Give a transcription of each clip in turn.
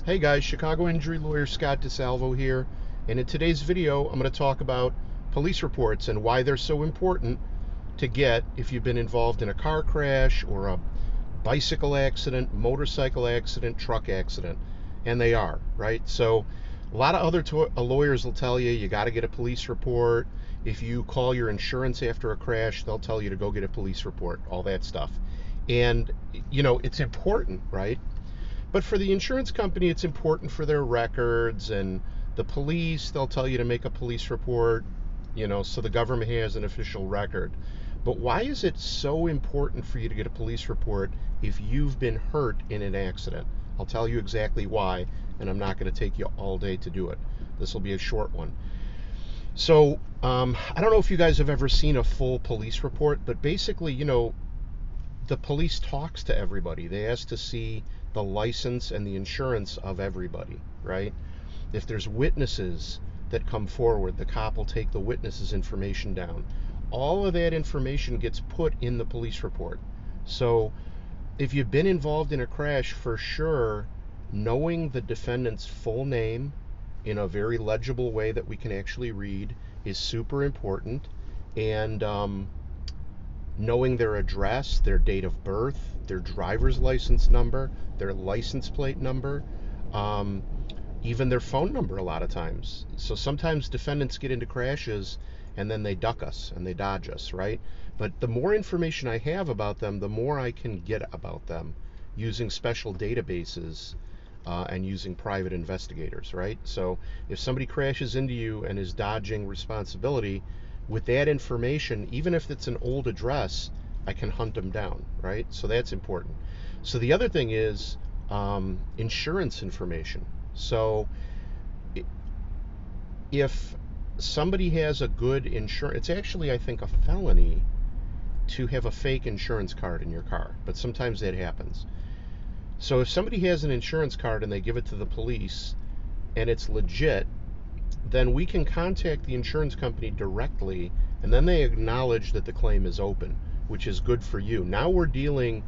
Hey guys, Chicago injury lawyer Scott DeSalvo here, and in today's video I'm going to talk about police reports and why they're so important to get if you've been involved in a car crash or a bicycle accident, motorcycle accident, truck accident, and they are, right? So a lot of other lawyers will tell you you got to get a police report. If you call your insurance after a crash, they'll tell you to go get a police report, all that stuff. And it's important, right? But for the insurance company, it's important for their records, and the police, they'll tell you to make a police report, so the government has an official record. But why is it so important for you to get a police report if you've been hurt in an accident? I'll tell you exactly why, and I'm not going to take you all day to do it. This will be a short one. So, I don't know if you guys have ever seen a full police report, but basically, the police talks to everybody. They ask to see the license and the insurance of everybody, right? If there's witnesses that come forward, the cop will take the witnesses' information down. All of that information gets put in the police report. So if you've been involved in a crash, for sure, knowing the defendant's full name in a very legible way that we can actually read is super important. And knowing their address, their date of birth, their driver's license number, their license plate number, even their phone number a lot of times. So sometimes defendants get into crashes and then they duck us and they dodge us, right? But the more information I have about them, the more I can get about them using special databases and using private investigators, right? So if somebody crashes into you and is dodging responsibility, with that information, even if it's an old address, I can hunt them down, right? So that's important. So the other thing is insurance information. So if somebody has a good insurance, it's actually, I think, a felony to have a fake insurance card in your car, but sometimes that happens. So if somebody has an insurance card and they give it to the police and it's legit, then we can contact the insurance company directly, and then they acknowledge that the claim is open, which is good for you. Now we're dealing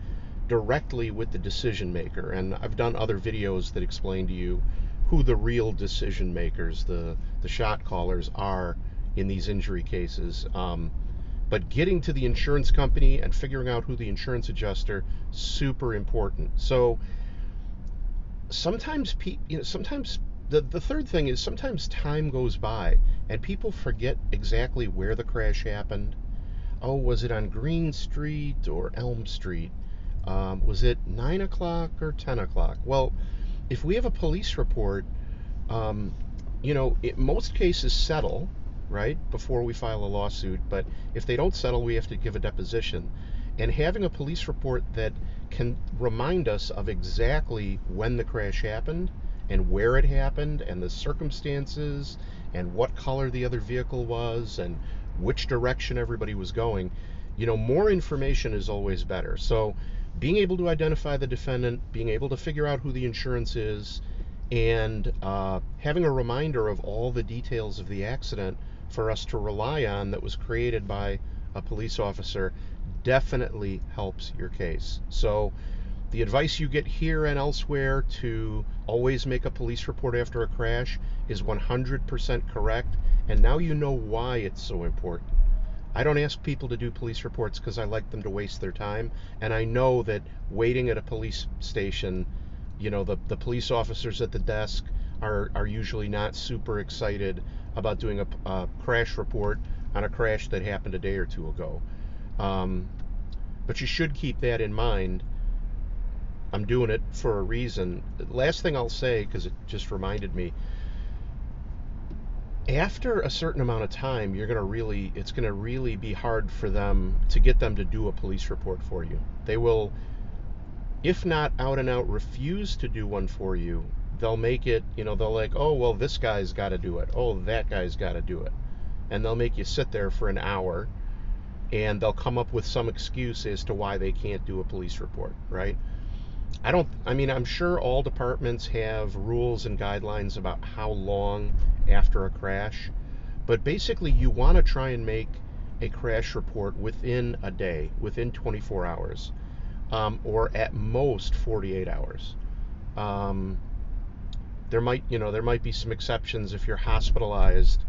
directly with the decision maker, and I've done other videos that explain to you who the real decision makers, the shot callers, are in these injury cases. But getting to the insurance company and figuring out who the insurance adjuster, super important. So sometimes the third thing is sometimes time goes by and people forget exactly where the crash happened. Oh, was it on Green Street or Elm Street? Was it 9 o'clock or 10 o'clock? Well, if we have a police report, most cases settle, right, before we file a lawsuit. But if they don't settle, we have to give a deposition. And having a police report that can remind us of exactly when the crash happened and where it happened and the circumstances and what color the other vehicle was and which direction everybody was going, more information is always better. So being able to identify the defendant, being able to figure out who the insurance is, and having a reminder of all the details of the accident for us to rely on that was created by a police officer definitely helps your case. So the advice you get here and elsewhere to always make a police report after a crash is 100% correct, and now you know why it's so important. I don't ask people to do police reports because I like them to waste their time, and I know that waiting at a police station, the police officers at the desk are usually not super excited about doing a crash report on a crash that happened a day or two ago. But you should keep that in mind. I'm doing it for a reason. Last thing I'll say, because it just reminded me, after a certain amount of time, it's going to really be hard for them to get them to do a police report for you. They will, if not out and out refuse to do one for you, they'll make it, they'll like, oh, well, this guy's got to do it. Oh, that guy's got to do it. And they'll make you sit there for an hour, and they'll come up with some excuse as to why they can't do a police report, right? I'm sure all departments have rules and guidelines about how long after a crash, but basically you want to try and make a crash report within a day, within 24 hours, or at most 48 hours. There might be some exceptions if you're hospitalized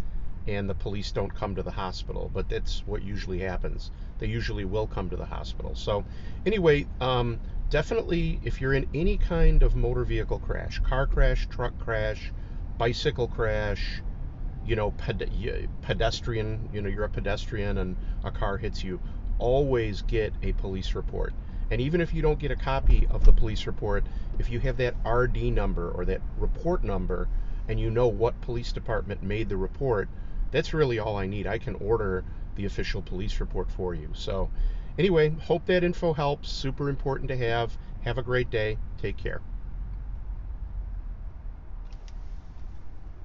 and the police don't come to the hospital, but that's what usually happens. They usually will come to the hospital. So anyway, definitely if you're in any kind of motor vehicle crash, car crash, truck crash, bicycle crash, pedestrian, you're a pedestrian and a car hits you, always get a police report. And even if you don't get a copy of the police report, if you have that RD number or that report number and you know what police department made the report, that's really all I need. I can order the official police report for you. So anyway, hope that info helps. Super important to have. Have a great day. Take care.